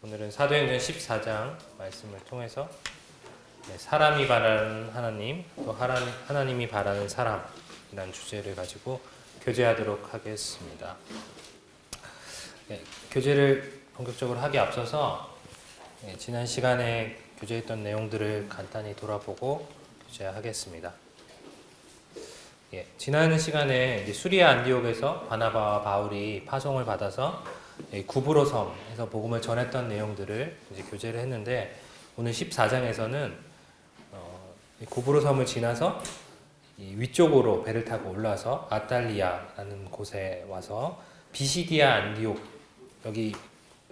오늘은 사도행전 14장 말씀을 통해서 사람이 바라는 하나님, 또 하나님이 바라는 사람이라는 주제를 가지고 교제하도록 하겠습니다. 교제를 본격적으로 하기 앞서서 지난 시간에 교제했던 내용들을 간단히 돌아보고 교제하겠습니다. 지난 시간에 수리아 안디옥에서 바나바와 바울이 파송을 받아서 구브로 섬에서 복음을 전했던 내용들을 이제 교제를 했는데, 오늘 14장에서는 구브로 섬을 지나서 위쪽으로 배를 타고 올라서 아탈리아라는 곳에 와서 비시디아 안디옥, 여기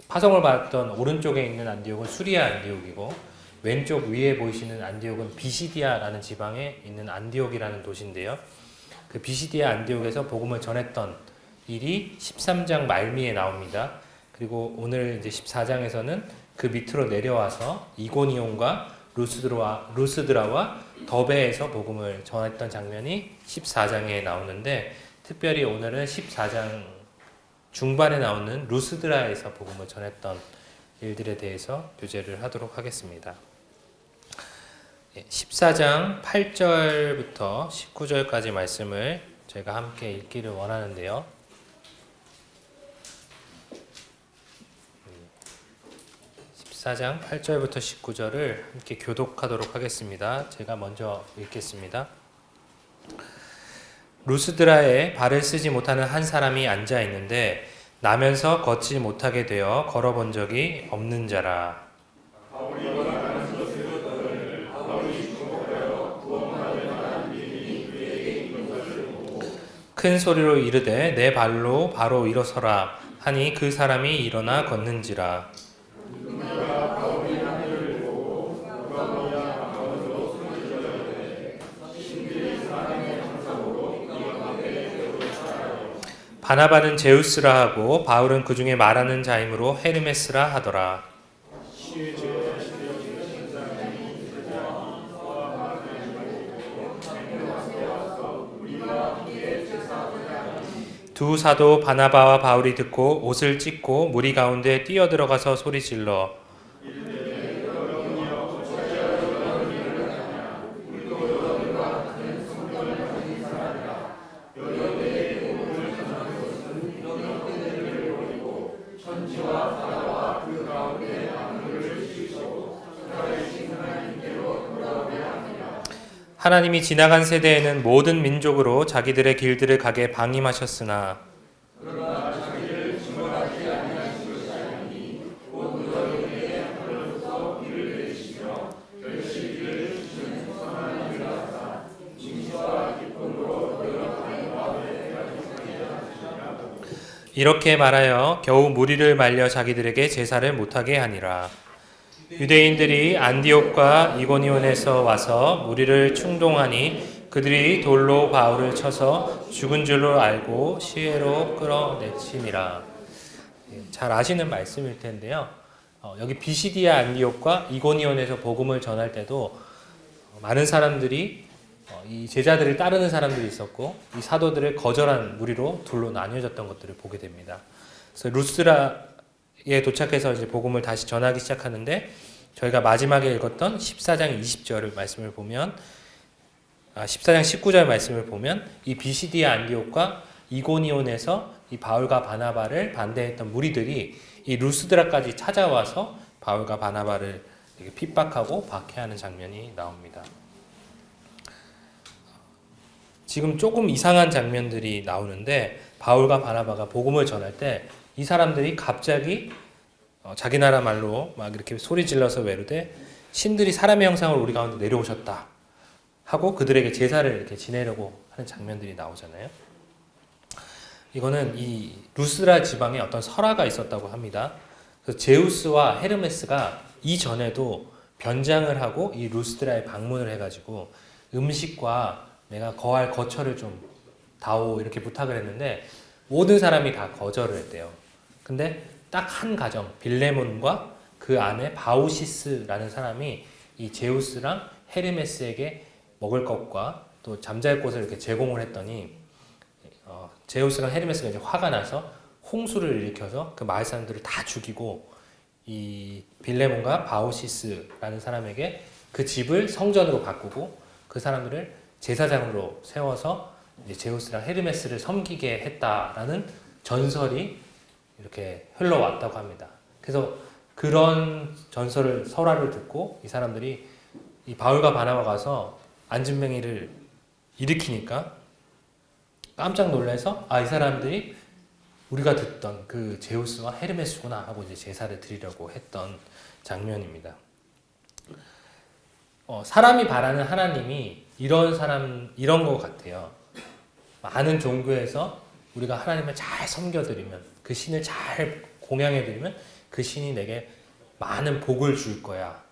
파송을 받았던 오른쪽에 있는 안디옥은 수리아 안디옥이고, 왼쪽 위에 보이시는 안디옥은 비시디아라는 지방에 있는 안디옥이라는 도시인데요. 그 비시디아 안디옥에서 복음을 전했던 일이 13장 말미에 나옵니다. 그리고 오늘 이제 14장에서는 그 밑으로 내려와서 이고니온과 루스드라와 더베에서 복음을 전했던 장면이 14장에 나오는데, 특별히 오늘은 14장 중반에 나오는 루스드라에서 복음을 전했던 일들에 대해서 교제를 하도록 하겠습니다. 14장 8절부터 19절까지 말씀을 저희가 함께 읽기를 원하는데요. 14장 8절부터 19절을 함께 교독하도록 하겠습니다. 제가 먼저 읽겠습니다. 루스드라에 발을 쓰지 못하는 한 사람이 앉아 있는데 나면서 걷지 못하게 되어 걸어본 적이 없는 자라. 큰 소리로 이르되 내 발로 바로 일어서라 하니 그 사람이 일어나 걷는지라. 바나바는 제우스라 하고 바울은 그 중에 말하는 자이므로 헤르메스라 하더라. 두 사도 바나바와 바울이 듣고 옷을 찢고 무리 가운데 뛰어들어가서 소리질러 하나님이 지나간 세대에는 모든 민족으로 자기들의 길들을 가게 방임하셨으나 이렇게 말하여 겨우 무리를 말려 자기들에게 제사를 못하게 하니라. 유대인들이 안디옥과 이고니온에서 와서 무리를 충동하니 그들이 돌로 바울을 쳐서 죽은 줄로 알고 시외로 끌어내치니라. 잘 아시는 말씀일 텐데요. 여기 비시디아 안디옥과 이고니온에서 복음을 전할 때도 많은 사람들이 이 제자들을 따르는 사람들이 있었고, 이 사도들을 거절한 무리로 둘로 나뉘어졌던 것들을 보게 됩니다. 그래서 루스드라에 도착해서 이제 복음을 다시 전하기 시작하는데, 저희가 마지막에 읽었던 14장 20절 말씀을 보면, 14장 19절 말씀을 보면 이 비시디아 안디옥과 이고니온에서 이 바울과 바나바를 반대했던 무리들이 이 루스드라까지 찾아와서 바울과 바나바를 핍박하고 박해하는 장면이 나옵니다. 지금 조금 이상한 장면들이 나오는데, 바울과 바나바가 복음을 전할 때 이 사람들이 갑자기 자기 나라 말로 막 이렇게 소리 질러서 외르되 신들이 사람의 형상으로 우리 가운데 내려오셨다 하고 그들에게 제사를 이렇게 지내려고 하는 장면들이 나오잖아요. 이거는 이 루스드라 지방에 어떤 설화가 있었다고 합니다. 그래서 제우스와 헤르메스가 이전에도 변장을 하고 이 루스드라에 방문을 해가지고 음식과 내가 거할 거처를 좀 다오 이렇게 부탁을 했는데 모든 사람이 다 거절을 했대요. 근데 딱 한 가정, 빌레몬과 그 안에 바우시스라는 사람이 이 제우스랑 헤르메스에게 먹을 것과 또 잠잘 곳을 이렇게 제공을 했더니 제우스랑 헤르메스가 이제 화가 나서 홍수를 일으켜서 그 마을 사람들을 다 죽이고 이 빌레몬과 바오시스라는 사람에게 그 집을 성전으로 바꾸고 그 사람들을 제사장으로 세워서 이제 제우스랑 헤르메스를 섬기게 했다라는 전설이 이렇게 흘러왔다고 합니다. 그래서 그런 전설을 설화를 듣고 이 사람들이 이 바울과 바나바가 가서 안진뱅이를 일으키니까 깜짝 놀라서 이 사람들이 우리가 듣던 그 제우스와 헤르메스구나 하고 이제 제사를 드리려고 했던 장면입니다. 사람이 바라는 하나님이 이런 것 같아요. 많은 종교에서 우리가 하나님을 잘 섬겨드리면, 그 신을 잘 공양해드리면 그 신이 내게 많은 복을 줄 거야.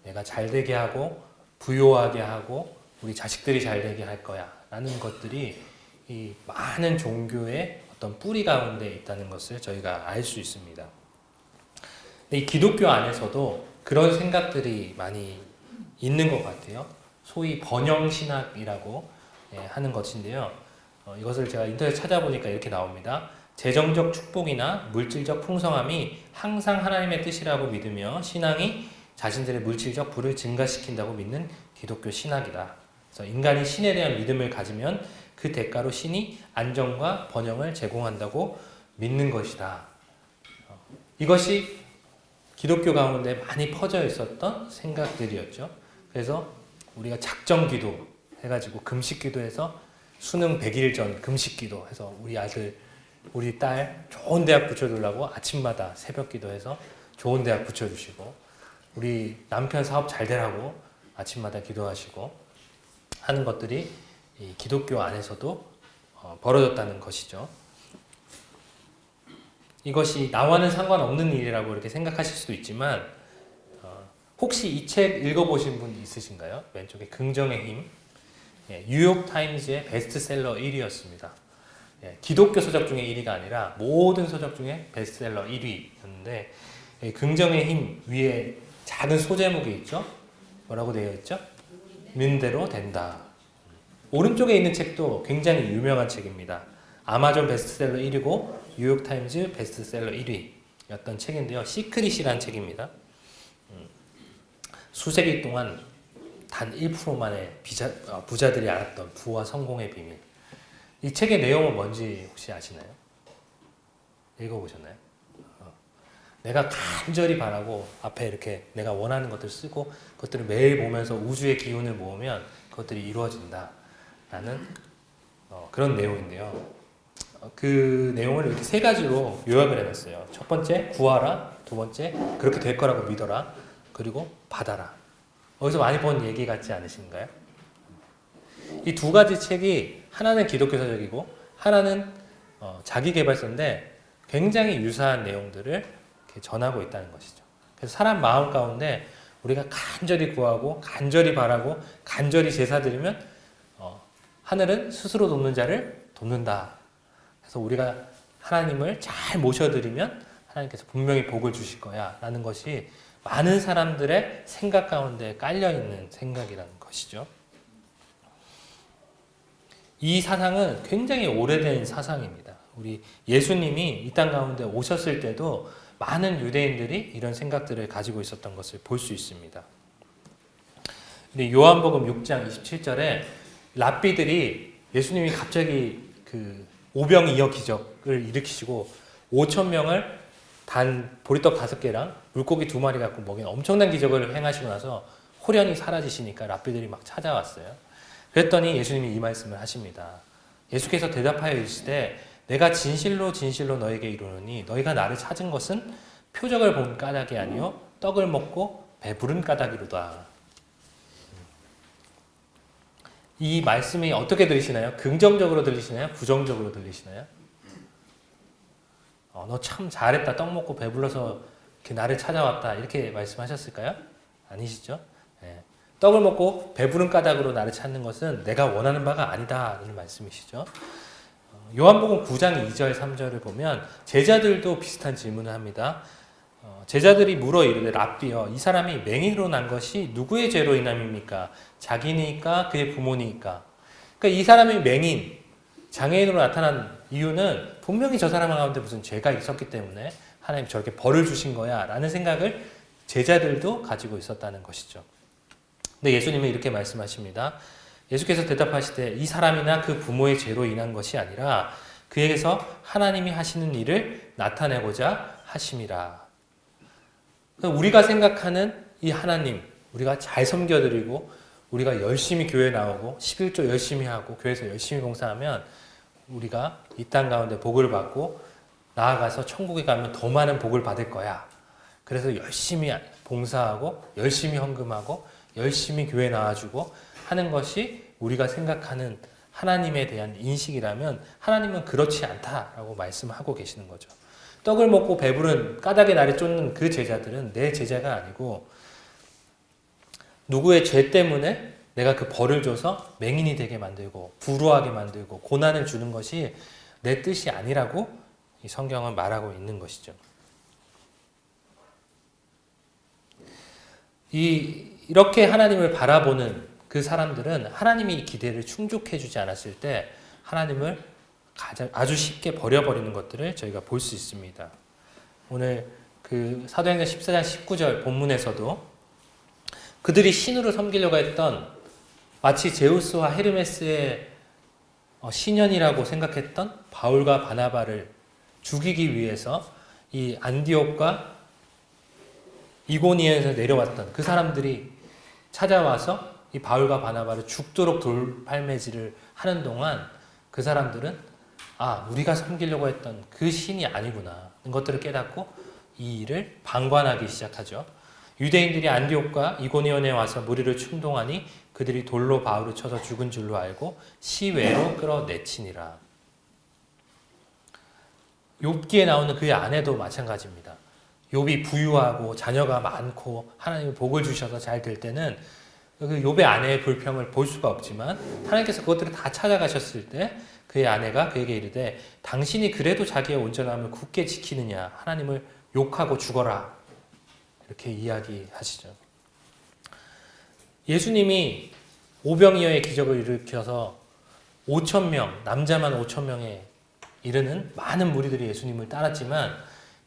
내가 잘 되게 하고 부요하게 하고 우리 자식들이 잘 되게 할 거야. 라는 것들이 이 많은 종교의 어떤 뿌리 가운데 있다는 것을 저희가 알 수 있습니다. 근데 이 기독교 안에서도 그런 생각들이 많이 있는 것 같아요. 소위 번영신학이라고 하는 것인데요. 이것을 제가 인터넷 찾아보니까 이렇게 나옵니다. 재정적 축복이나 물질적 풍성함이 항상 하나님의 뜻이라고 믿으며 신앙이 자신들의 물질적 부를 증가시킨다고 믿는 기독교 신학이다. 그래서 인간이 신에 대한 믿음을 가지면 그 대가로 신이 안정과 번영을 제공한다고 믿는 것이다. 이것이 기독교 가운데 많이 퍼져 있었던 생각들이었죠. 그래서 우리가 작정기도 해가지고 금식기도해서 수능 100일 전 금식기도 해서 우리 아들, 우리 딸 좋은 대학 붙여주려고 아침마다 새벽기도해서 좋은 대학 붙여주시고 우리 남편 사업 잘 되라고 아침마다 기도하시고 하는 것들이 이 기독교 안에서도 벌어졌다는 것이죠. 이것이 나와는 상관없는 일이라고 이렇게 생각하실 수도 있지만 혹시 이 책 읽어보신 분 있으신가요? 왼쪽에 긍정의 힘. 뉴욕타임즈의 베스트셀러 1위였습니다. 기독교 서적 중에 1위가 아니라 모든 서적 중에 베스트셀러 1위였는데 긍정의 힘 위에 작은 소제목이 있죠? 뭐라고 되어 있죠? 믿음대로 된다. 오른쪽에 있는 책도 굉장히 유명한 책입니다. 아마존 베스트셀러 1위고 뉴욕타임즈 베스트셀러 1위였던 책인데요. 시크릿이라는 책입니다. 수세기 동안 단 1%만의 부자들이 알았던 부와 성공의 비밀. 이 책의 내용은 뭔지 혹시 아시나요? 읽어보셨나요? 내가 간절히 바라고 앞에 이렇게 내가 원하는 것들 쓰고 그것들을 매일 보면서 우주의 기운을 모으면 그것들이 이루어진다. 라는 그런 내용인데요. 그 내용을 이렇게 세 가지로 요약을 해놨어요. 첫 번째, 구하라. 두 번째, 그렇게 될 거라고 믿어라. 그리고 받아라. 어디서 많이 본 얘기 같지 않으신가요? 이 두 가지 책이 하나는 기독교 서적이고 하나는 자기계발서인데 굉장히 유사한 내용들을 이렇게 전하고 있다는 것이죠. 그래서 사람 마음 가운데 우리가 간절히 구하고 간절히 바라고 간절히 제사드리면 하늘은 스스로 돕는 자를 돕는다. 그래서 우리가 하나님을 잘 모셔드리면 하나님께서 분명히 복을 주실 거야 라는 것이 많은 사람들의 생각 가운데 깔려있는 생각이라는 것이죠. 이 사상은 굉장히 오래된 사상입니다. 우리 예수님이 이 땅 가운데 오셨을 때도 많은 유대인들이 이런 생각들을 가지고 있었던 것을 볼 수 있습니다. 근데 요한복음 6장 27절에 랍비들이 예수님이 갑자기 그 오병이어 기적을 일으키시고 5,000명을 단 보리떡 5개랑 물고기 2마리 갖고 먹인 엄청난 기적을 행하시고 나서 호련히 사라지시니까 랍비들이 막 찾아왔어요. 그랬더니 예수님이 이 말씀을 하십니다. 예수께서 대답하여 이르시되 내가 진실로 진실로 너에게 이르노니 너희가 나를 찾은 것은 표적을 본 까닭이 아니요 떡을 먹고 배부른 까닭이로다. 이 말씀이 어떻게 들리시나요? 긍정적으로 들리시나요? 부정적으로 들리시나요? 너 참 잘했다. 떡 먹고 배불러서 이렇게 나를 찾아왔다. 이렇게 말씀하셨을까요? 아니시죠? 네. 떡을 먹고 배부른 까닭으로 나를 찾는 것은 내가 원하는 바가 아니다. 라는 말씀이시죠. 요한복음 9장 2절 3절을 보면 제자들도 비슷한 질문을 합니다. 제자들이 물어 이르되 랍비여 이 사람이 맹인으로 난 것이 누구의 죄로 인함입니까? 자기니까 그의 부모니까. 그러니까 이 사람이 맹인, 장애인으로 나타난 이유는 분명히 저 사람 가운데 무슨 죄가 있었기 때문에 하나님 저렇게 벌을 주신 거야 라는 생각을 제자들도 가지고 있었다는 것이죠. 근데 예수님은 이렇게 말씀하십니다. 예수께서 대답하시되 이 사람이나 그 부모의 죄로 인한 것이 아니라 그에게서 하나님이 하시는 일을 나타내고자 하심이라. 우리가 생각하는 이 하나님, 우리가 잘 섬겨드리고 우리가 열심히 교회 나오고 11조 열심히 하고 교회에서 열심히 봉사하면 우리가 이 땅 가운데 복을 받고 나아가서 천국에 가면 더 많은 복을 받을 거야. 그래서 열심히 봉사하고 열심히 헌금하고 열심히 교회 나와주고 하는 것이 우리가 생각하는 하나님에 대한 인식이라면 하나님은 그렇지 않다라고 말씀하고 계시는 거죠. 떡을 먹고 배부른 까닭에 날이 쫓는 그 제자들은 내 제자가 아니고 누구의 죄 때문에 내가 그 벌을 줘서 맹인이 되게 만들고 불우하게 만들고 고난을 주는 것이 내 뜻이 아니라고 이 성경은 말하고 있는 것이죠. 이렇게 하나님을 바라보는 그 사람들은 하나님이 기대를 충족해 주지 않았을 때 하나님을 아주 쉽게 버려버리는 것들을 저희가 볼 수 있습니다. 오늘 그 사도행전 14장 19절 본문에서도 그들이 신으로 섬기려고 했던 마치 제우스와 헤르메스의 신현이라고 생각했던 바울과 바나바를 죽이기 위해서 이 안디옥과 이고니에서 내려왔던 그 사람들이 찾아와서 이 바울과 바나바를 죽도록 돌팔매질을 하는 동안 그 사람들은 우리가 섬기려고 했던 그 신이 아니구나 이런 것들을 깨닫고 이 일을 방관하기 시작하죠. 유대인들이 안디옥과 이고니온에 와서 무리를 충동하니 그들이 돌로 바울을 쳐서 죽은 줄로 알고 시외로 끌어내치니라. 욥기에 나오는 그의 아내도 마찬가지입니다. 욥이 부유하고 자녀가 많고 하나님이 복을 주셔서 잘 될 때는 그 욥의 아내의 불평을 볼 수가 없지만 하나님께서 그것들을 다 찾아가셨을 때 그의 아내가 그에게 이르되 당신이 그래도 자기의 온전함을 굳게 지키느냐 하나님을 욕하고 죽어라 이렇게 이야기하시죠. 예수님이 오병이어의 기적을 일으켜서 5,000명, 남자만 5,000명에 이르는 많은 무리들이 예수님을 따랐지만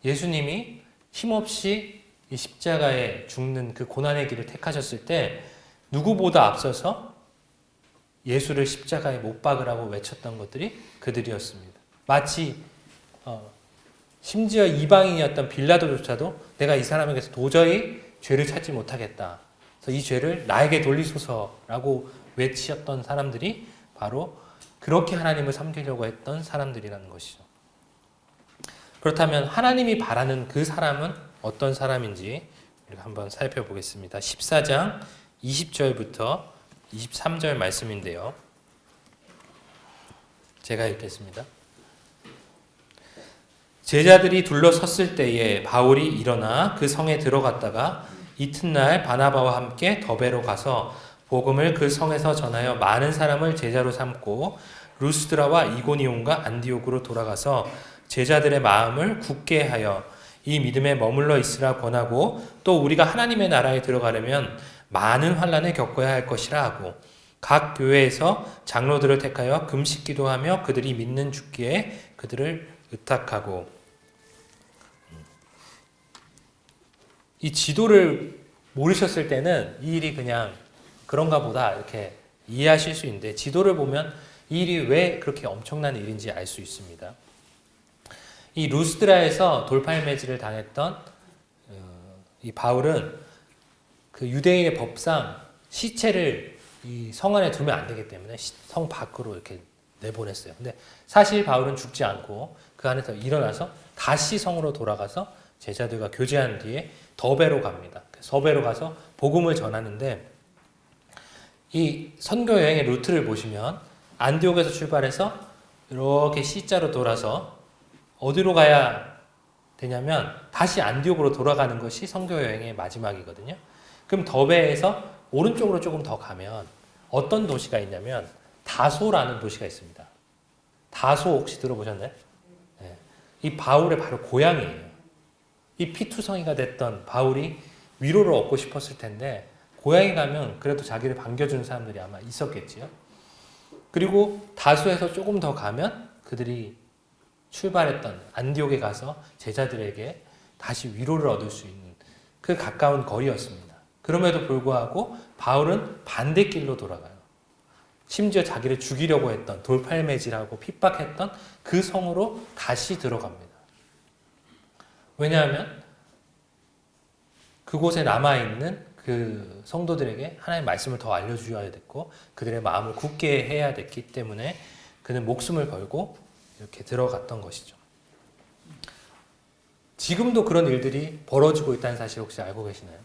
예수님이 힘없이 이 십자가에 죽는 그 고난의 길을 택하셨을 때 누구보다 앞서서 예수를 십자가에 못 박으라고 외쳤던 것들이 그들이었습니다. 마치 심지어 이방인이었던 빌라도조차도 내가 이 사람에게서 도저히 죄를 찾지 못하겠다. 그래서 이 죄를 나에게 돌리소서라고 외치었던 사람들이 바로 그렇게 하나님을 섬기려고 했던 사람들이라는 것이죠. 그렇다면 하나님이 바라는 그 사람은 어떤 사람인지 우리가 한번 살펴보겠습니다. 14장 20절부터 23절 말씀인데요. 제가 읽겠습니다. 제자들이 둘러섰을 때에 바울이 일어나 그 성에 들어갔다가 이튿날 바나바와 함께 더베로 가서 복음을 그 성에서 전하여 많은 사람을 제자로 삼고 루스드라와 이고니온과 안디옥으로 돌아가서 제자들의 마음을 굳게 하여 이 믿음에 머물러 있으라 권하고 또 우리가 하나님의 나라에 들어가려면 많은 환난을 겪어야 할 것이라 하고 각 교회에서 장로들을 택하여 금식 기도하며 그들이 믿는 주기에 그들을 의탁하고. 이 지도를 모르셨을 때는 이 일이 그냥 그런가 보다 이렇게 이해하실 수 있는데 지도를 보면 이 일이 왜 그렇게 엄청난 일인지 알 수 있습니다. 이 루스드라에서 돌팔매질을 당했던 이 바울은 그 유대인의 법상 시체를 이 성 안에 두면 안 되기 때문에 성 밖으로 이렇게 내보냈어요. 근데 사실 바울은 죽지 않고 그 안에서 일어나서 다시 성으로 돌아가서 제자들과 교제한 뒤에 더베로 갑니다. 더베로 가서 복음을 전하는데 이 선교 여행의 루트를 보시면 안디옥에서 출발해서 이렇게 C자로 돌아서 어디로 가야 되냐면 다시 안디옥으로 돌아가는 것이 선교 여행의 마지막이거든요. 그럼 더베에서 오른쪽으로 조금 더 가면 어떤 도시가 있냐면 다소라는 도시가 있습니다. 다소 혹시 들어보셨나요? 네. 이 바울의 바로 고향이에요. 이 피투성이가 됐던 바울이 위로를 얻고 싶었을 텐데 고향에 가면 그래도 자기를 반겨주는 사람들이 아마 있었겠지요. 그리고 다소에서 조금 더 가면 그들이 출발했던 안디옥에 가서 제자들에게 다시 위로를 얻을 수 있는 그 가까운 거리였습니다. 그럼에도 불구하고 바울은 반대길로 돌아가요. 심지어 자기를 죽이려고 했던, 돌팔매질하고 핍박했던 그 성으로 다시 들어갑니다. 왜냐하면 그곳에 남아있는 그 성도들에게 하나님의 말씀을 더 알려주어야 됐고 그들의 마음을 굳게 해야 됐기 때문에 그는 목숨을 걸고 이렇게 들어갔던 것이죠. 지금도 그런 일들이 벌어지고 있다는 사실 혹시 알고 계시나요?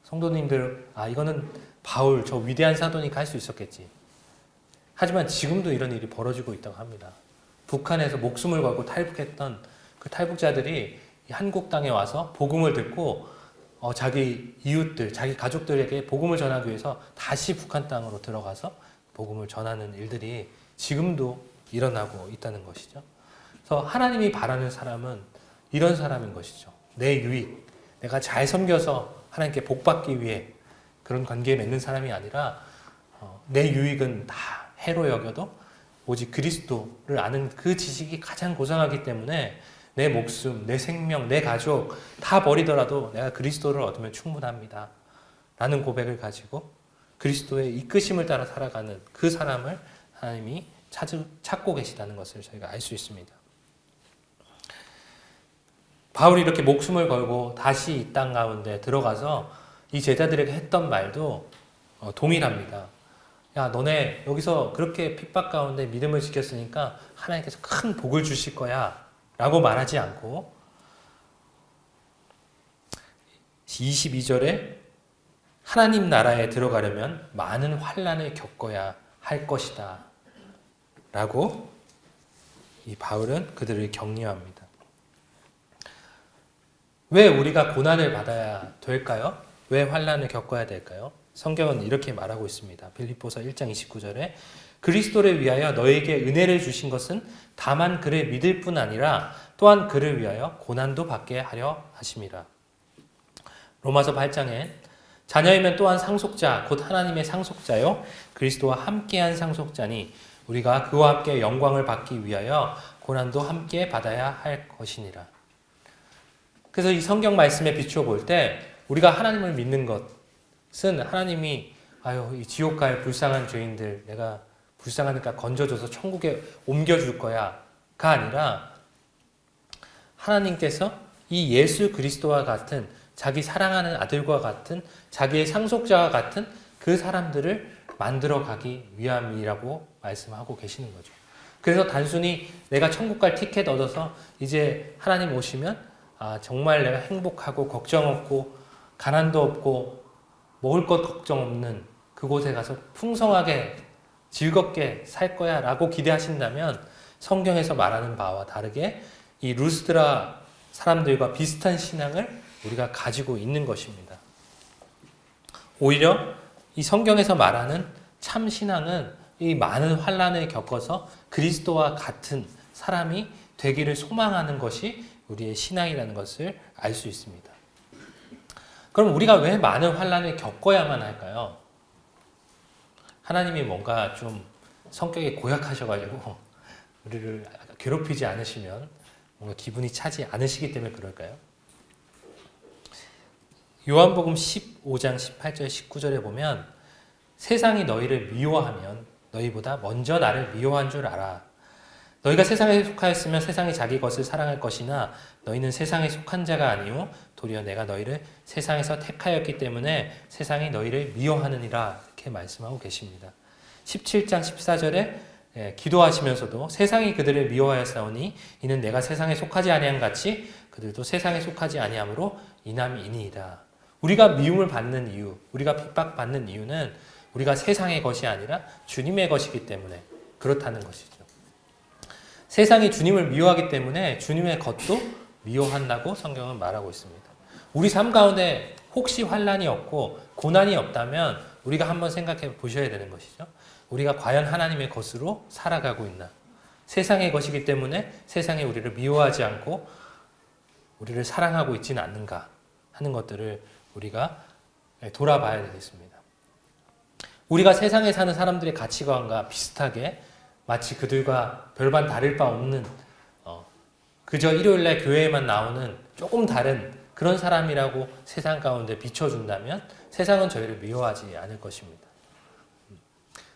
성도님들, 이거는 바울, 저 위대한 사도니까 할 수 있었겠지. 하지만 지금도 이런 일이 벌어지고 있다고 합니다. 북한에서 목숨을 걸고 탈북했던 그 탈북자들이 한국 땅에 와서 복음을 듣고 자기 이웃들, 자기 가족들에게 복음을 전하기 위해서 다시 북한 땅으로 들어가서 복음을 전하는 일들이 지금도 일어나고 있다는 것이죠. 그래서 하나님이 바라는 사람은 이런 사람인 것이죠. 내 유익, 내가 잘 섬겨서 하나님께 복받기 위해 그런 관계에 맺는 사람이 아니라 내 유익은 다 해로 여겨도 오직 그리스도를 아는 그 지식이 가장 고상하기 때문에 내 목숨, 내 생명, 내 가족 다 버리더라도 내가 그리스도를 얻으면 충분합니다. 라는 고백을 가지고 그리스도의 이끄심을 따라 살아가는 그 사람을 하나님이 찾고 계시다는 것을 저희가 알 수 있습니다. 바울이 이렇게 목숨을 걸고 다시 이 땅 가운데 들어가서 이 제자들에게 했던 말도 동일합니다. 야, 너네 여기서 그렇게 핍박 가운데 믿음을 지켰으니까 하나님께서 큰 복을 주실 거야 라고 말하지 않고 22절에 하나님 나라에 들어가려면 많은 환난을 겪어야 할 것이다 라고 이 바울은 그들을 격려합니다. 왜 우리가 고난을 받아야 될까요? 왜 환난을 겪어야 될까요? 성경은 이렇게 말하고 있습니다. 빌립보서 1장 29절에 그리스도를 위하여 너에게 은혜를 주신 것은 다만 그를 믿을 뿐 아니라 또한 그를 위하여 고난도 받게 하려 하심이라. 로마서 8장에 자녀이면 또한 상속자 곧 하나님의 상속자요 그리스도와 함께한 상속자니 우리가 그와 함께 영광을 받기 위하여 고난도 함께 받아야 할 것이니라. 그래서 이 성경 말씀에 비추어 볼 때 우리가 하나님을 믿는 것은 하나님이 이 지옥 갈 불쌍한 죄인들 내가 불쌍하니까 건져줘서 천국에 옮겨줄 거야가 아니라 하나님께서 이 예수 그리스도와 같은 자기 사랑하는 아들과 같은 자기의 상속자와 같은 그 사람들을 만들어 가기 위함이라고 말씀하고 계시는 거죠. 그래서 단순히 내가 천국 갈 티켓 얻어서 이제 하나님 오시면 정말 내가 행복하고 걱정 없고 가난도 없고 먹을 것 걱정 없는 그곳에 가서 풍성하게 즐겁게 살 거야 라고 기대하신다면 성경에서 말하는 바와 다르게 이 루스드라 사람들과 비슷한 신앙을 우리가 가지고 있는 것입니다. 오히려 이 성경에서 말하는 참 신앙은 이 많은 환난을 겪어서 그리스도와 같은 사람이 되기를 소망하는 것이 우리의 신앙이라는 것을 알 수 있습니다. 그럼 우리가 왜 많은 환난을 겪어야만 할까요? 하나님이 뭔가 좀 성격이 고약하셔가지고 우리를 괴롭히지 않으시면 뭔가 기분이 차지 않으시기 때문에 그럴까요? 요한복음 15장 18절 19절에 보면 세상이 너희를 미워하면 너희보다 먼저 나를 미워한 줄 알아. 너희가 세상에 속하였으면 세상이 자기 것을 사랑할 것이나 너희는 세상에 속한 자가 아니요 도리어 내가 너희를 세상에서 택하였기 때문에 세상이 너희를 미워하느니라 이렇게 말씀하고 계십니다. 17장 14절에 기도하시면서도 세상이 그들을 미워하였사오니 이는 내가 세상에 속하지 아니한 같이 그들도 세상에 속하지 아니하므로 이남이니이다. 우리가 미움을 받는 이유, 우리가 핍박받는 이유는 우리가 세상의 것이 아니라 주님의 것이기 때문에 그렇다는 것이죠. 세상이 주님을 미워하기 때문에 주님의 것도 미워한다고 성경은 말하고 있습니다. 우리 삶 가운데 혹시 환난이 없고 고난이 없다면 우리가 한번 생각해 보셔야 되는 것이죠. 우리가 과연 하나님의 것으로 살아가고 있나? 세상의 것이기 때문에 세상이 우리를 미워하지 않고 우리를 사랑하고 있지는 않는가 하는 것들을 우리가 돌아봐야 되겠습니다. 우리가 세상에 사는 사람들의 가치관과 비슷하게 마치 그들과 별반 다를 바 없는 그저 일요일날 교회에만 나오는 조금 다른 그런 사람이라고 세상 가운데 비춰준다면 세상은 저희를 미워하지 않을 것입니다.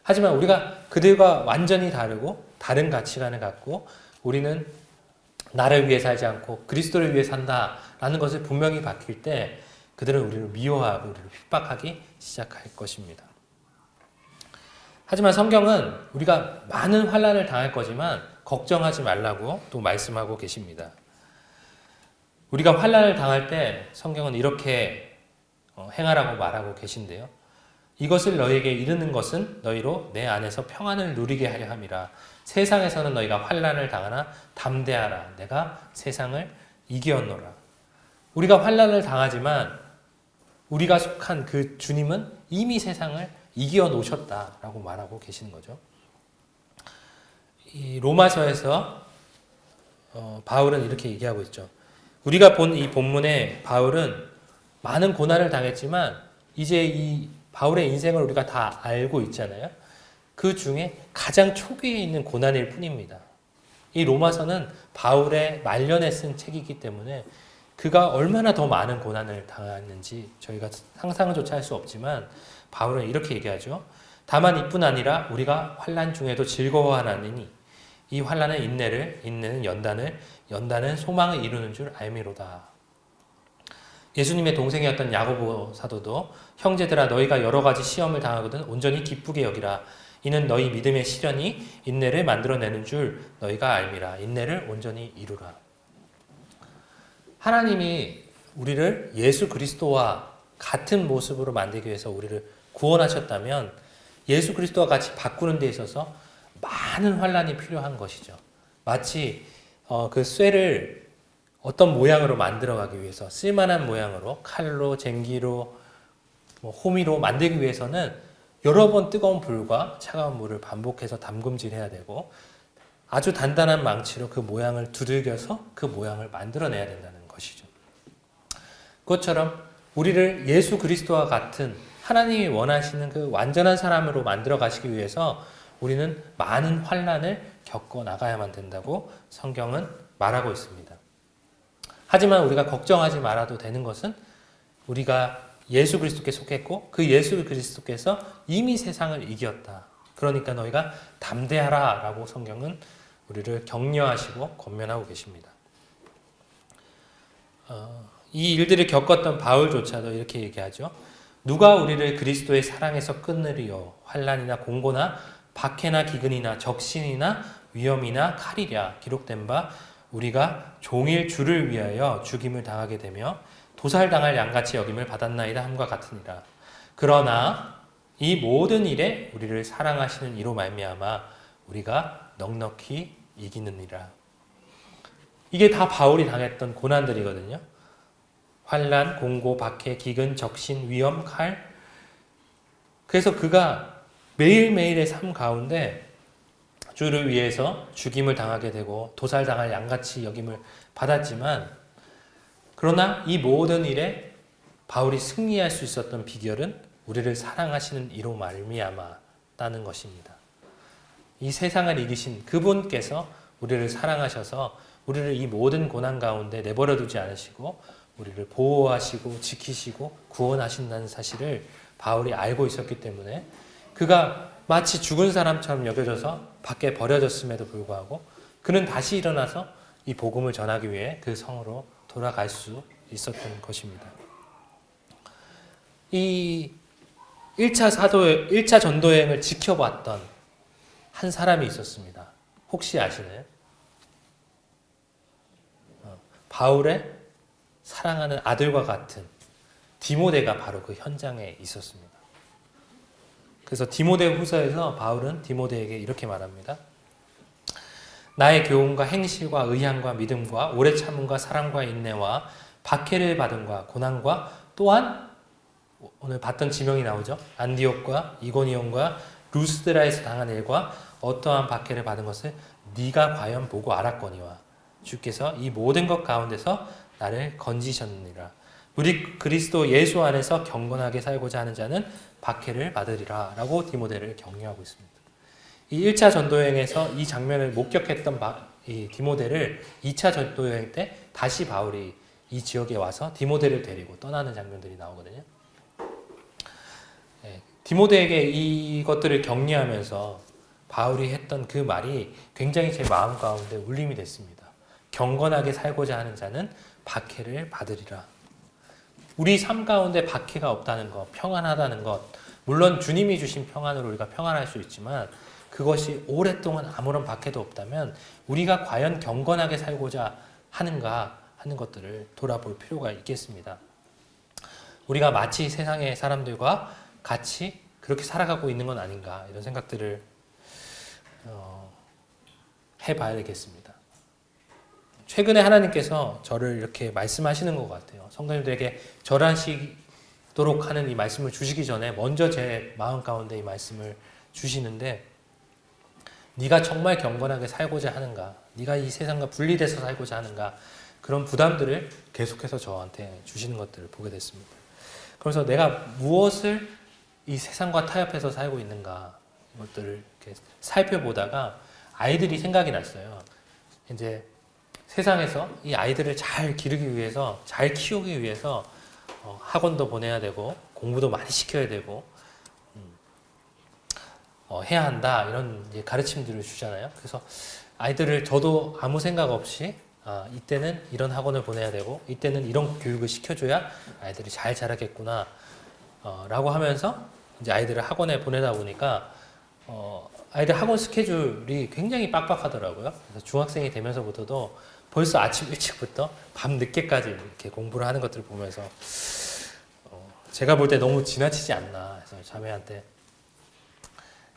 하지만 우리가 그들과 완전히 다르고 다른 가치관을 갖고 우리는 나를 위해 살지 않고 그리스도를 위해 산다라는 것을 분명히 밝힐 때 그들은 우리를 미워하고 우리를 핍박하기 시작할 것입니다. 하지만 성경은 우리가 많은 환난을 당할 거지만 걱정하지 말라고 또 말씀하고 계십니다. 우리가 환난을 당할 때 성경은 이렇게 행하라고 말하고 계신데요. 이것을 너희에게 이르는 것은 너희로 내 안에서 평안을 누리게 하려 함이라. 세상에서는 너희가 환난을 당하나 담대하라. 내가 세상을 이기었노라. 우리가 환난을 당하지만 우리가 속한 그 주님은 이미 세상을 이겨 놓으셨다라고 말하고 계시는 거죠. 이 로마서에서 바울은 이렇게 얘기하고 있죠. 우리가 본 이 본문에 바울은 많은 고난을 당했지만 이제 이 바울의 인생을 우리가 다 알고 있잖아요. 그 중에 가장 초기에 있는 고난일 뿐입니다. 이 로마서는 바울의 말년에 쓴 책이기 때문에 그가 얼마나 더 많은 고난을 당했는지 저희가 상상조차 할 수 없지만 바울은 이렇게 얘기하죠. 다만 이뿐 아니라 우리가 환난 중에도 즐거워하나니 이 환난은 인내는 연단은 소망을 이루는 줄 알미로다. 예수님의 동생이었던 야고보 사도도 형제들아 너희가 여러 가지 시험을 당하거든 온전히 기쁘게 여기라. 이는 너희 믿음의 시련이 인내를 만들어내는 줄 너희가 알미라. 인내를 온전히 이루라. 하나님이 우리를 예수 그리스도와 같은 모습으로 만들기 위해서 우리를 구원하셨다면 예수 그리스도와 같이 바꾸는 데 있어서 많은 환난이 필요한 것이죠. 마치 그 쇠를 어떤 모양으로 만들어가기 위해서 쓸만한 모양으로 칼로, 쟁기로, 호미로 만들기 위해서는 여러 번 뜨거운 불과 차가운 물을 반복해서 담금질해야 되고 아주 단단한 망치로 그 모양을 두들겨서 그 모양을 만들어내야 된다는 것이죠. 그것처럼 우리를 예수 그리스도와 같은 하나님이 원하시는 그 완전한 사람으로 만들어 가시기 위해서 우리는 많은 환난을 겪어 나가야만 된다고 성경은 말하고 있습니다. 하지만 우리가 걱정하지 말아도 되는 것은 우리가 예수 그리스도께 속했고 그 예수 그리스도께서 이미 세상을 이겼다. 그러니까 너희가 담대하라 라고 성경은 우리를 격려하시고 권면하고 계십니다. 이 일들을 겪었던 바울조차도 이렇게 얘기하죠. 누가 우리를 그리스도의 사랑에서 끊으리요. 환난이나 공고나 박해나 기근이나 적신이나 위험이나 칼이랴. 기록된 바 우리가 종일 주를 위하여 죽임을 당하게 되며 도살당할 양같이 여김을 받았나이다 함과 같으니라. 그러나 이 모든 일에 우리를 사랑하시는 이로 말미암아 우리가 넉넉히 이기느니라. 이게 다 바울이 당했던 고난들이거든요. 환난, 공고, 박해, 기근, 적신, 위험, 칼. 그래서 그가 매일매일의 삶 가운데 주를 위해서 죽임을 당하게 되고 도살당할 양같이 여김을 받았지만 그러나 이 모든 일에 바울이 승리할 수 있었던 비결은 우리를 사랑하시는 이로 말미암았다는 것입니다. 이 세상을 이기신 그분께서 우리를 사랑하셔서 우리를 이 모든 고난 가운데 내버려 두지 않으시고 우리를 보호하시고 지키시고 구원하신다는 사실을 바울이 알고 있었기 때문에 그가 마치 죽은 사람처럼 여겨져서 밖에 버려졌음에도 불구하고 그는 다시 일어나서 이 복음을 전하기 위해 그 성으로 돌아갈 수 있었던 것입니다. 이 1차 전도여행을 지켜봤던 한 사람이 있었습니다. 혹시 아시나요? 바울의 사랑하는 아들과 같은 디모데가 바로 그 현장에 있었습니다. 그래서 디모데 후서에서 바울은 디모데에게 이렇게 말합니다. 나의 교훈과 행실과 의향과 믿음과 오래 참음과 사랑과 인내와 박해를 받음과 고난과 또한 오늘 봤던 지명이 나오죠. 안디옥과 이고니온과 루스드라에서 당한 일과 어떠한 박해를 받은 것을 네가 과연 보고 알았거니와 주께서 이 모든 것 가운데서 나를 건지셨느니라. 우리 그리스도 예수 안에서 경건하게 살고자 하는 자는 박해를 받으리라 라고 디모데를 격려하고 있습니다. 이 1차 전도여행에서 이 장면을 목격했던 이 디모데를 2차 전도여행 때 다시 바울이 이 지역에 와서 디모데를 데리고 떠나는 장면들이 나오거든요. 디모데에게 이것들을 격려하면서 바울이 했던 그 말이 굉장히 제 마음 가운데 울림이 됐습니다. 경건하게 살고자 하는 자는 박해를 받으리라. 우리 삶 가운데 박해가 없다는 것, 평안하다는 것, 물론 주님이 주신 평안으로 우리가 평안할 수 있지만 그것이 오랫동안 아무런 박해도 없다면 우리가 과연 경건하게 살고자 하는가 하는 것들을 돌아볼 필요가 있겠습니다. 우리가 마치 세상의 사람들과 같이 그렇게 살아가고 있는 건 아닌가 이런 생각들을 해봐야 되겠습니다. 최근에 하나님께서 저를 이렇게 말씀하시는 것 같아요. 성도님들에게 절하시도록 하는 이 말씀을 주시기 전에 먼저 제 마음 가운데 이 말씀을 주시는데 네가 정말 경건하게 살고자 하는가? 네가 이 세상과 분리돼서 살고자 하는가? 그런 부담들을 계속해서 저한테 주시는 것들을 보게 됐습니다. 그래서 내가 무엇을 이 세상과 타협해서 살고 있는가? 이것들을 이렇게 살펴보다가 아이들이 생각이 났어요. 이제 세상에서 이 아이들을 잘 기르기 위해서, 잘 키우기 위해서 학원도 보내야 되고 공부도 많이 시켜야 되고 해야 한다 이런 이제 가르침들을 주잖아요. 그래서 아이들을 저도 아무 생각 없이 이때는 이런 학원을 보내야 되고 이때는 이런 교육을 시켜줘야 아이들이 잘 자라겠구나 라고 하면서 이제 아이들을 학원에 보내다 보니까 아이들 학원 스케줄이 굉장히 빡빡하더라고요. 그래서 중학생이 되면서부터도 벌써 아침 일찍부터 밤 늦게까지 이렇게 공부를 하는 것들을 보면서 제가 볼 때 너무 지나치지 않나. 그래서 자매한테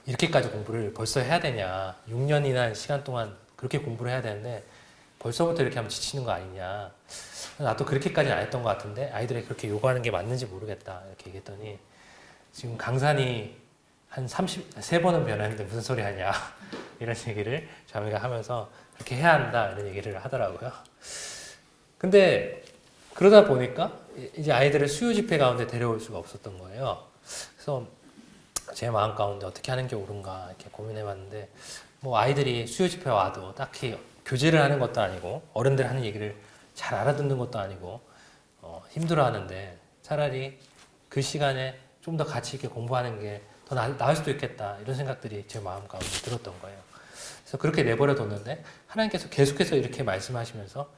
이렇게까지 공부를 벌써 해야 되냐. 6년이나 시간 동안 그렇게 공부를 해야 되는데 벌써부터 이렇게 하면 지치는 거 아니냐. 나도 그렇게까지는 안 했던 것 같은데 아이들이 그렇게 요구하는 게 맞는지 모르겠다. 이렇게 얘기했더니 지금 강산이 한 33번은 변했는데 무슨 소리 하냐. 이런 얘기를 자매가 하면서 그렇게 해야 한다. 이런 얘기를 하더라고요. 근데 그러다 보니까 이제 아이들을 수요 집회 가운데 데려올 수가 없었던 거예요. 그래서 제 마음 가운데 어떻게 하는 게 옳은가 이렇게 고민해 봤는데 뭐 아이들이 수요 집회 와도 딱히 교제를 하는 것도 아니고 어른들 하는 얘기를 잘 알아듣는 것도 아니고 힘들어 하는데 차라리 그 시간에 좀 더 같이 이렇게 공부하는 게 더 나을 수도 있겠다 이런 생각들이 제 마음 가운데 들었던 거예요. 그래서 그렇게 내버려 뒀는데 하나님께서 계속해서 이렇게 말씀하시면서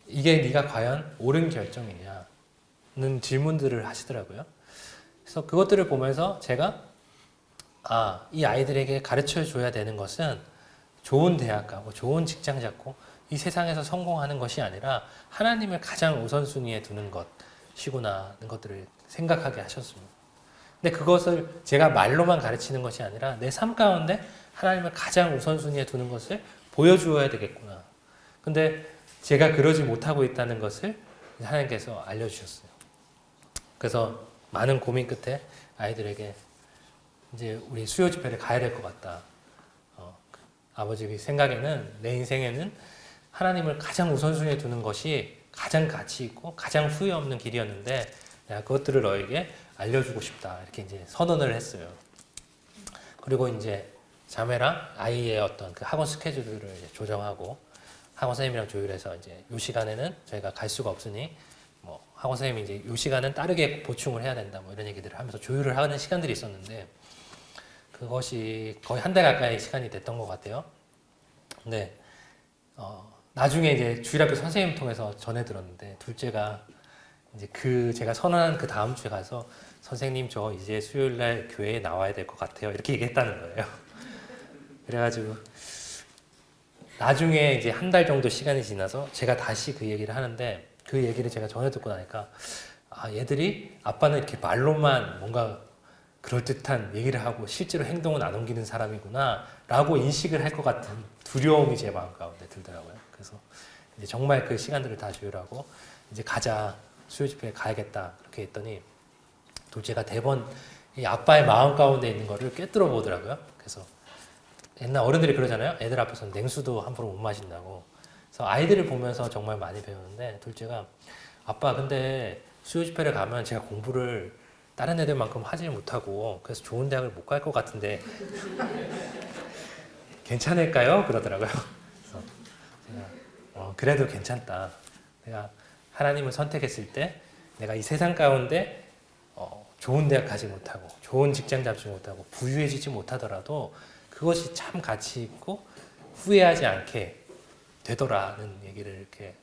이게 네가 과연 옳은 결정이냐는 질문들을 하시더라고요. 그래서 그것들을 보면서 제가 이 아이들에게 가르쳐 줘야 되는 것은 좋은 대학 가고 좋은 직장 잡고 이 세상에서 성공하는 것이 아니라 하나님을 가장 우선순위에 두는 것이구나 하는 것들을 생각하게 하셨습니다. 근데 그것을 제가 말로만 가르치는 것이 아니라 내 삶 가운데 하나님을 가장 우선순위에 두는 것을 보여주어야 되겠구나. 근데 제가 그러지 못하고 있다는 것을 하나님께서 알려주셨어요. 그래서 많은 고민 끝에 아이들에게 이제 우리 수요 집회를 가야 될 것 같다. 아버지 생각에는 내 인생에는 하나님을 가장 우선순위에 두는 것이 가장 가치 있고 가장 후회 없는 길이었는데 내가 그것들을 너에게 알려주고 싶다. 이렇게 이제 선언을 했어요. 그리고 이제 자매랑 아이의 어떤 그 학원 스케줄을 이제 조정하고 학원 선생님이랑 조율해서 이제 요 시간에는 저희가 갈 수가 없으니 뭐 학원 선생님이 이제 요 시간은 다르게 보충을 해야 된다. 뭐 이런 얘기들을 하면서 조율을 하는 시간들이 있었는데 그것이 거의 한 달 가까이 시간이 됐던 것 같아요. 근데 나중에 이제 주일학교 선생님 통해서 전해 들었는데 둘째가 이제 제가 선언한 그 다음 주에 가서 선생님 저 이제 수요일 날 교회에 나와야 될 것 같아요. 이렇게 얘기했다는 거예요. 그래가지고 나중에 이제 한 달 정도 시간이 지나서 제가 다시 그 얘기를 하는데 그 얘기를 제가 전해 듣고 나니까 얘들이 아빠는 이렇게 말로만 뭔가 그럴듯한 얘기를 하고 실제로 행동은 안 옮기는 사람이구나 라고 인식을 할 것 같은 두려움이 제 마음 가운데 들더라고요. 그래서 이제 정말 그 시간들을 다 조율하고 이제 가자 수요 집회에 가야겠다 그렇게 했더니 둘째가 대번 이 아빠의 마음 가운데 있는 거를 꿰뚫어 보더라고요. 그래서 옛날 어른들이 그러잖아요. 애들 앞에서는 냉수도 함부로 못 마신다고. 그래서 아이들을 보면서 정말 많이 배우는데 둘째가 아빠 근데 수요 집회를 가면 제가 공부를 다른 애들만큼 하지 못하고 그래서 좋은 대학을 못 갈 것 같은데 괜찮을까요? 그러더라고요. 그래서 제가 그래도 괜찮다. 내가 하나님을 선택했을 때 내가 이 세상 가운데 좋은 대학 가지 못하고 좋은 직장 잡지 못하고 부유해지지 못하더라도 그것이 참 가치 있고 후회하지 않게 되더라는 얘기를 이렇게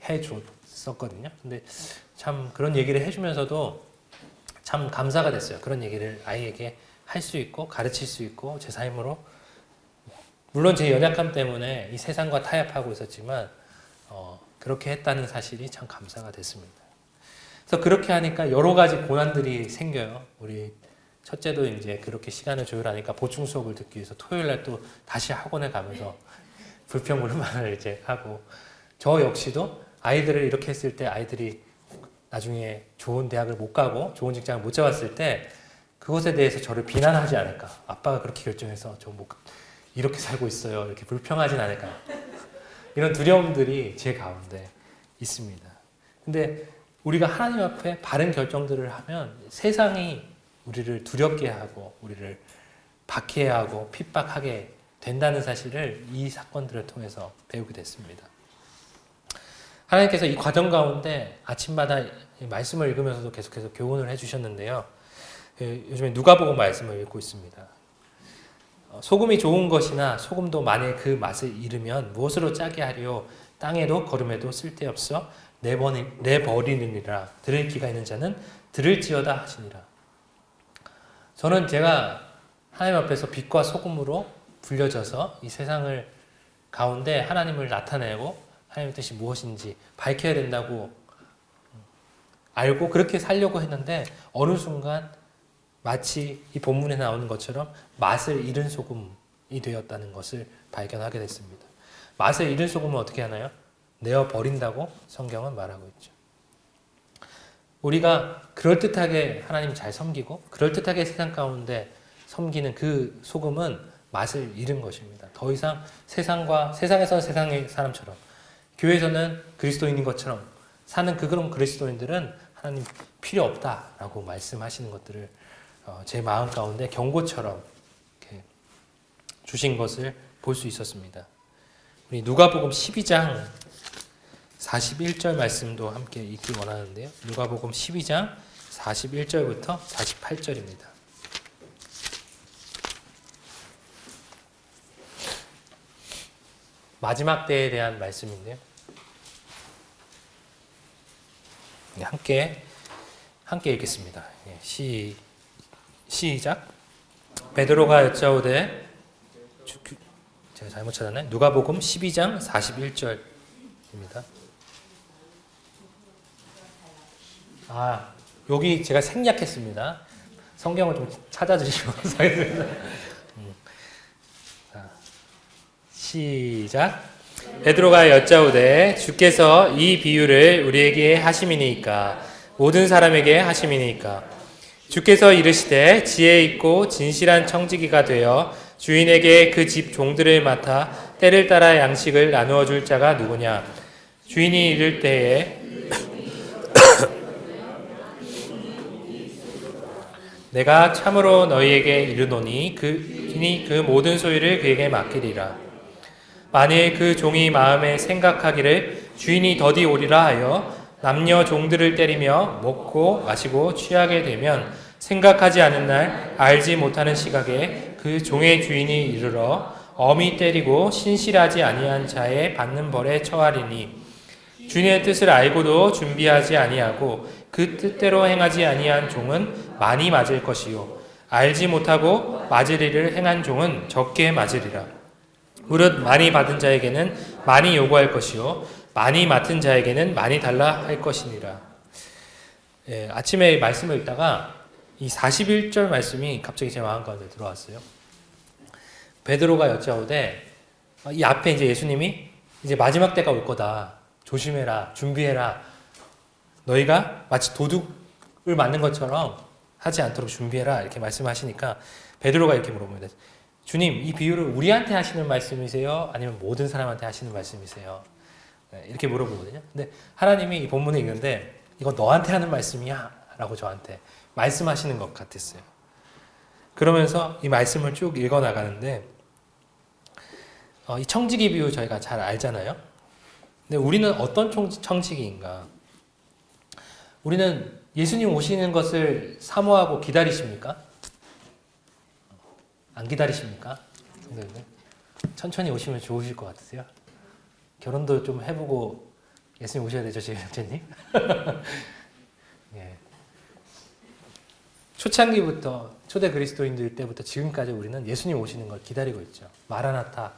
해줬었거든요. 근데 참 그런 얘기를 해주면서도 참 감사가 됐어요. 그런 얘기를 아이에게 할 수 있고 가르칠 수 있고 제 삶으로 물론 제 연약함 때문에 이 세상과 타협하고 있었지만 그렇게 했다는 사실이 참 감사가 됐습니다. 그래서 그렇게 하니까 여러 가지 고난들이 생겨요. 우리 첫째도 이제 그렇게 시간을 조율하니까 보충 수업을 듣기 위해서 토요일 날 또 다시 학원에 가면서 불평불만을 이제 하고 저 역시도 아이들을 이렇게 했을 때 아이들이 나중에 좋은 대학을 못 가고 좋은 직장을 못 잡았을 때 그것에 대해서 저를 비난하지 않을까. 아빠가 그렇게 결정해서 저 뭐 이렇게 살고 있어요. 이렇게 불평하진 않을까. 이런 두려움들이 제 가운데 있습니다. 근데 우리가 하나님 앞에 바른 결정들을 하면 세상이 우리를 두렵게 하고 우리를 박해하고 핍박하게 된다는 사실을 이 사건들을 통해서 배우게 됐습니다. 하나님께서 이 과정 가운데 아침마다 말씀을 읽으면서도 계속해서 교훈을 해주셨는데요. 요즘에 누가복음 말씀을 읽고 있습니다. 소금이 좋은 것이나 소금도 만일 그 맛을 잃으면 무엇으로 짜게 하리요? 땅에도 거름에도 쓸데없어 내버리느니라. 들을 귀가 있는 자는 들을지어다 하시니라. 저는 제가 하나님 앞에서 빛과 소금으로 불려져서 이 세상을 가운데 하나님을 나타내고 하나님의 뜻이 무엇인지 밝혀야 된다고 알고 그렇게 살려고 했는데 어느 순간 마치 이 본문에 나오는 것처럼 맛을 잃은 소금이 되었다는 것을 발견하게 됐습니다. 맛을 잃은 소금은 어떻게 하나요? 내어 버린다고 성경은 말하고 있죠. 우리가 그럴듯하게 하나님 잘 섬기고 그럴듯하게 세상 가운데 섬기는 그 소금은 맛을 잃은 것입니다. 더 이상 세상에서는 세상의 사람처럼 교회에서는 그리스도인인 것처럼 사는 그런 그리스도인들은 하나님 필요 없다라고 말씀하시는 것들을 제 마음 가운데 경고처럼 이렇게 주신 것을 볼 수 있었습니다. 우리 누가복음 12장 41절 말씀도 함께 읽기 원하는데요. 누가복음 12장 41절부터 48절입니다. 마지막 때에 대한 말씀인데요. 함께 읽겠습니다. 시작. 베드로가 여짜오되 제가 잘못 찾았나요? 누가복음 12장 41절입니다. 여기 제가 생략했습니다. 성경을 좀 찾아주시면 감사하겠습니다. 시작. 베드로가 여짜오되 주께서 이 비유를 우리에게 하심이니까 모든 사람에게 하심이니까 주께서 이르시되 지혜 있고 진실한 청지기가 되어 주인에게 그 집 종들을 맡아 때를 따라 양식을 나누어 줄 자가 누구냐. 주인이 이를 때에 내가 참으로 너희에게 이르노니 그 모든 소유를 그에게 맡기리라. 만일 그 종이 마음에 생각하기를 주인이 더디 오리라 하여 남녀 종들을 때리며 먹고 마시고 취하게 되면 생각하지 않은 날 알지 못하는 시각에 그 종의 주인이 이르러 엄히 때리고 신실하지 아니한 자의 받는 벌에 처하리니 주인의 뜻을 알고도 준비하지 아니하고 그 뜻대로 행하지 아니한 종은 많이 맞을 것이요 알지 못하고 맞을 일을 행한 종은 적게 맞으리라. 무릇 많이 받은 자에게는 많이 요구할 것이요 많이 맡은 자에게는 많이 달라 할 것이니라. 아침에 말씀을 읽다가 이 41절 말씀이 갑자기 제 마음 가운데 들어왔어요. 베드로가 여짜오되 이 앞에 이제 예수님이 이제 마지막 때가 올 거다. 조심해라. 준비해라. 너희가 마치 도둑을 맞는 것처럼 하지 않도록 준비해라. 이렇게 말씀하시니까 베드로가 이렇게 물어봅니다. 주님, 이 비유를 우리한테 하시는 말씀이세요? 아니면 모든 사람한테 하시는 말씀이세요? 이렇게 물어보거든요. 근데 하나님이 이 본문에 읽는데 이거 너한테 하는 말씀이야? 라고 저한테 말씀하시는 것 같았어요. 그러면서 이 말씀을 쭉 읽어나가는데 이 청지기 비유 저희가 잘 알잖아요. 근데 우리는 어떤 청지기인가? 우리는 예수님 오시는 것을 사모하고 기다리십니까? 안 기다리십니까? 성도님들? 천천히 오시면 좋으실 것 같으세요? 결혼도 좀 해보고 예수님 오셔야 되죠, 지금 형제님? 예. 초창기부터 초대 그리스도인들 때부터 지금까지 우리는 예수님 오시는 걸 기다리고 있죠. 마라나타,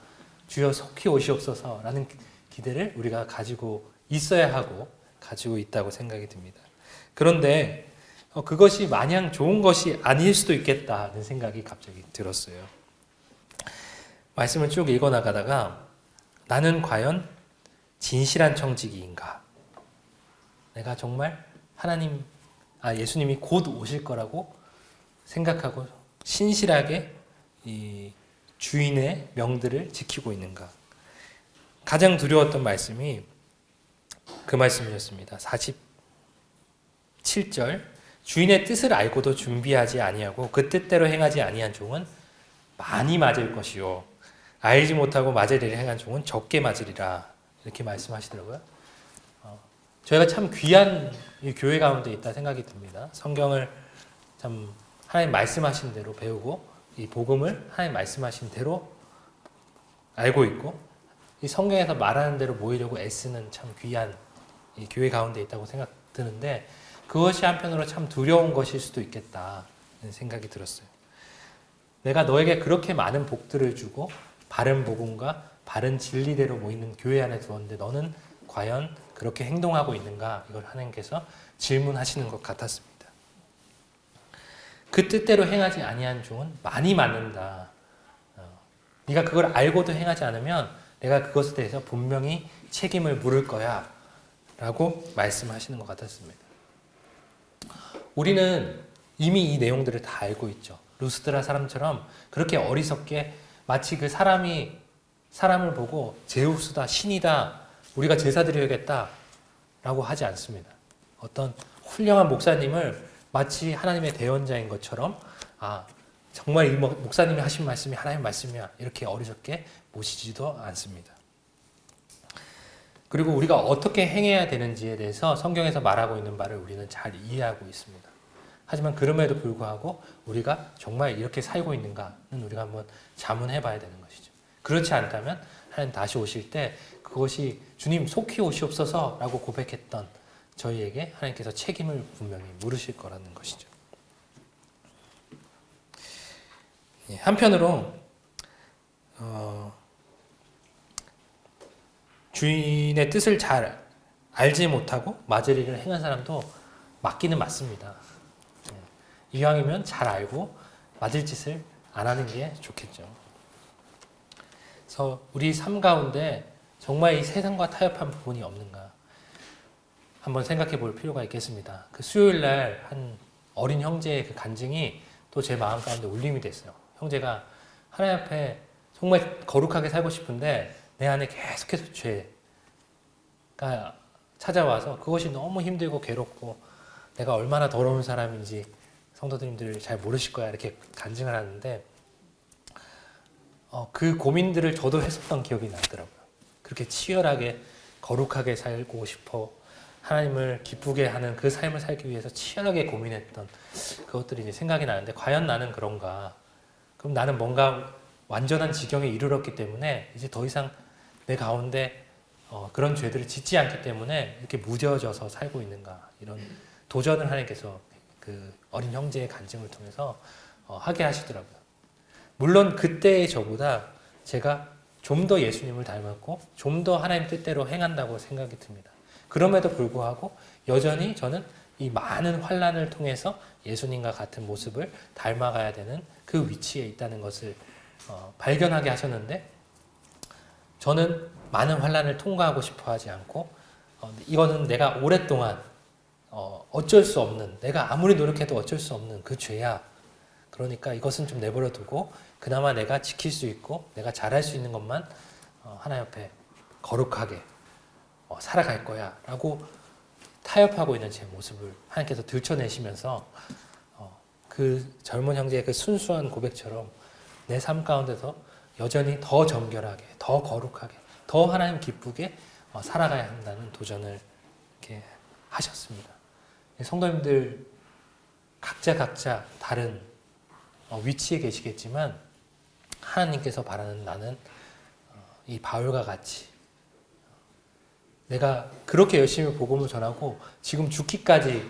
주여 속히 오시옵소서라는 기대를 우리가 가지고 있어야 하고 가지고 있다고 생각이 듭니다. 그런데 그것이 마냥 좋은 것이 아닐 수도 있겠다는 생각이 갑자기 들었어요. 말씀을 쭉 읽어나가다가 나는 과연 진실한 청지기인가? 내가 정말 예수님이 곧 오실 거라고 생각하고 신실하게 이 주인의 명들을 지키고 있는가? 가장 두려웠던 말씀이 그 말씀이었습니다. 47절 주인의 뜻을 알고도 준비하지 아니하고 그 뜻대로 행하지 아니한 종은 많이 맞을 것이요 알지 못하고 맞을 일을 행한 종은 적게 맞으리라 이렇게 말씀하시더라고요. 저희가 참 귀한 이 교회 가운데 있다 생각이 듭니다. 성경을 참 하나님 말씀하신 대로 배우고 이 복음을 하나님 말씀하신 대로 알고 있고 이 성경에서 말하는 대로 모이려고 애쓰는 참 귀한 이 교회 가운데 있다고 생각 드는데 그것이 한편으로 참 두려운 것일 수도 있겠다는 생각이 들었어요. 내가 너에게 그렇게 많은 복들을 주고 바른 복음과 바른 진리대로 모이는 교회 안에 두었는데 너는 과연 그렇게 행동하고 있는가? 이걸 하나님께서 질문하시는 것 같았습니다. 그 뜻대로 행하지 아니한 종은 많이 맞는다. 네가 그걸 알고도 행하지 않으면 내가 그것에 대해서 분명히 책임을 물을 거야 라고 말씀하시는 것 같았습니다. 우리는 이미 이 내용들을 다 알고 있죠. 루스드라 사람처럼 그렇게 어리석게 마치 그 사람이 사람을 보고 제우스다, 신이다, 우리가 제사 드려야겠다 라고 하지 않습니다. 어떤 훌륭한 목사님을 마치 하나님의 대언자인 것처럼 정말 이 목사님이 하신 말씀이 하나님의 말씀이야 이렇게 어리석게 모시지도 않습니다. 그리고 우리가 어떻게 행해야 되는지에 대해서 성경에서 말하고 있는 바를 우리는 잘 이해하고 있습니다. 하지만 그럼에도 불구하고 우리가 정말 이렇게 살고 있는가는 우리가 한번 자문해 봐야 되는 것이죠. 그렇지 않다면 하나님 다시 오실 때 그것이 주님 속히 오시옵소서 라고 고백했던 저희에게 하나님께서 책임을 분명히 물으실 거라는 것이죠. 한편으로 주인의 뜻을 잘 알지 못하고 맞을 일을 행한 사람도 맞기는 맞습니다. 이왕이면 잘 알고 맞을 짓을 안 하는 게 좋겠죠. 그래서 우리 삶 가운데 정말 이 세상과 타협한 부분이 없는가 한번 생각해 볼 필요가 있겠습니다. 그 수요일 날 한 어린 형제의 그 간증이 또 제 마음 가운데 울림이 됐어요. 형제가 하나님 앞에 정말 거룩하게 살고 싶은데 내 안에 계속해서 죄가 찾아와서 그것이 너무 힘들고 괴롭고 내가 얼마나 더러운 사람인지 성도님들 잘 모르실 거야 이렇게 간증을 하는데 그 고민들을 저도 했었던 기억이 나더라고요. 그렇게 치열하게 거룩하게 살고 싶어 하나님을 기쁘게 하는 그 삶을 살기 위해서 치열하게 고민했던 그것들이 이제 생각이 나는데 과연 나는 그런가? 그럼 나는 뭔가 완전한 지경에 이르렀기 때문에 이제 더 이상 내 가운데 그런 죄들을 짓지 않기 때문에 이렇게 무뎌져서 살고 있는가? 이런 도전을 하나님께서 그 어린 형제의 간증을 통해서 하게 하시더라고요. 물론 그때의 저보다 제가 좀 더 예수님을 닮았고 좀 더 하나님 뜻대로 행한다고 생각이 듭니다. 그럼에도 불구하고 여전히 저는 이 많은 환난을 통해서 예수님과 같은 모습을 닮아가야 되는 그 위치에 있다는 것을 발견하게 하셨는데 저는 많은 환난을 통과하고 싶어 하지 않고 이거는 내가 오랫동안 어쩔 수 없는 내가 아무리 노력해도 어쩔 수 없는 그 죄야. 그러니까 이것은 좀 내버려 두고 그나마 내가 지킬 수 있고 내가 잘할 수 있는 것만 하나님 앞에 거룩하게 살아갈 거야 라고 타협하고 있는 제 모습을 하나님께서 들춰내시면서 그 젊은 형제의 그 순수한 고백처럼 내 삶 가운데서 여전히 더 정결하게 더 거룩하게 더 하나님 기쁘게 살아가야 한다는 도전을 이렇게 하셨습니다. 성도님들 각자 다른 위치에 계시겠지만 하나님께서 바라는 나는 이 바울과 같이 내가 그렇게 열심히 복음을 전하고 지금 죽기까지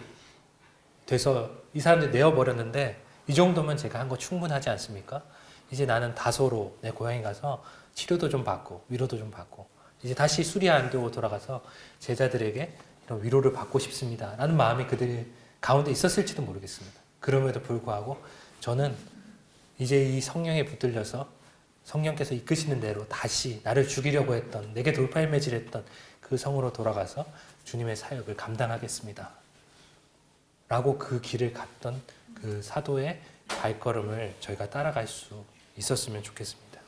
돼서 이 사람들이 내어버렸는데 이 정도면 제가 한 거 충분하지 않습니까? 이제 나는 다소로 내 고향에 가서 치료도 좀 받고 위로도 좀 받고 이제 다시 수리아 안디오고 돌아가서 제자들에게 이런 위로를 받고 싶습니다 라는 마음이 그들 가운데 있었을지도 모르겠습니다. 그럼에도 불구하고 저는 이제 이 성령에 붙들려서 성령께서 이끄시는 대로 다시 나를 죽이려고 했던 내게 돌팔매질했던 그 성으로 돌아가서 주님의 사역을 감당하겠습니다 라고 그 길을 갔던 그 사도의 발걸음을 저희가 따라갈 수 있었으면 좋겠습니다.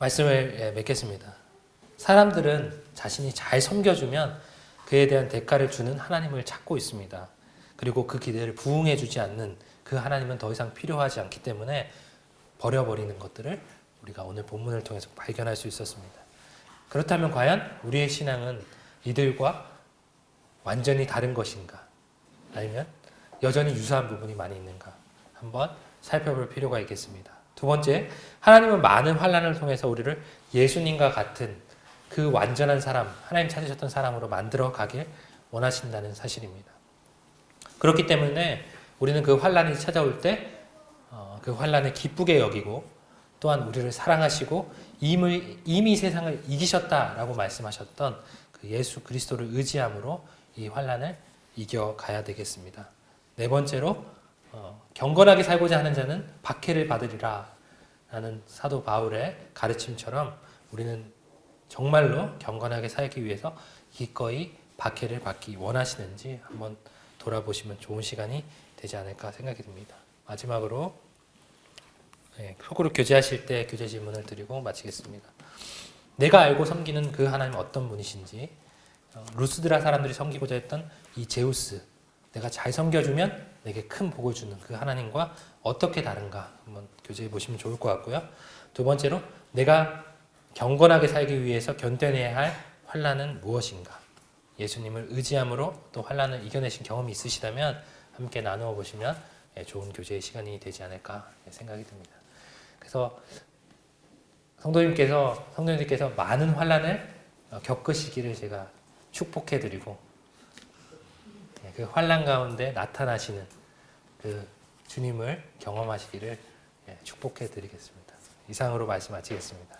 말씀을 맺겠습니다. 사람들은 자신이 잘 섬겨주면 그에 대한 대가를 주는 하나님을 찾고 있습니다. 그리고 그 기대를 부응해주지 않는 그 하나님은 더 이상 필요하지 않기 때문에 버려버리는 것들을 우리가 오늘 본문을 통해서 발견할 수 있었습니다. 그렇다면 과연 우리의 신앙은 이들과 완전히 다른 것인가? 아니면 여전히 유사한 부분이 많이 있는가? 한번 살펴볼 필요가 있겠습니다. 두 번째, 하나님은 많은 환난을 통해서 우리를 예수님과 같은 그 완전한 사람, 하나님 찾으셨던 사람으로 만들어 가길 원하신다는 사실입니다. 그렇기 때문에 우리는 그 환난이 찾아올 때 그 환난을 기쁘게 여기고 또한 우리를 사랑하시고 이미 세상을 이기셨다라고 말씀하셨던 그 예수 그리스도를 의지함으로 이 환난을 이겨가야 되겠습니다. 네 번째로 경건하게 살고자 하는 자는 박해를 받으리라 라는 사도 바울의 가르침처럼 우리는 정말로 경건하게 살기 위해서 기꺼이 박해를 받기 원하시는지 한번 돌아보시면 좋은 시간이 되지 않을까 생각이 듭니다. 마지막으로 속으로 교제하실 때 교제 질문을 드리고 마치겠습니다. 내가 알고 섬기는 그 하나님은 어떤 분이신지, 루스드라 사람들이 섬기고자 했던 이 제우스, 내가 잘 섬겨주면 내게 큰 복을 주는 그 하나님과 어떻게 다른가 한번 교제해 보시면 좋을 것 같고요. 두 번째로 내가 경건하게 살기 위해서 견뎌내야 할 환난은 무엇인가? 예수님을 의지함으로 또 환난을 이겨내신 경험이 있으시다면 함께 나누어 보시면 좋은 교제의 시간이 되지 않을까 생각이 듭니다. 그래서 성도님께서 많은 환난을 겪으시기를 제가 축복해드리고 그 환난 가운데 나타나시는 그 주님을 경험하시기를 축복해드리겠습니다. 이상으로 말씀 마치겠습니다.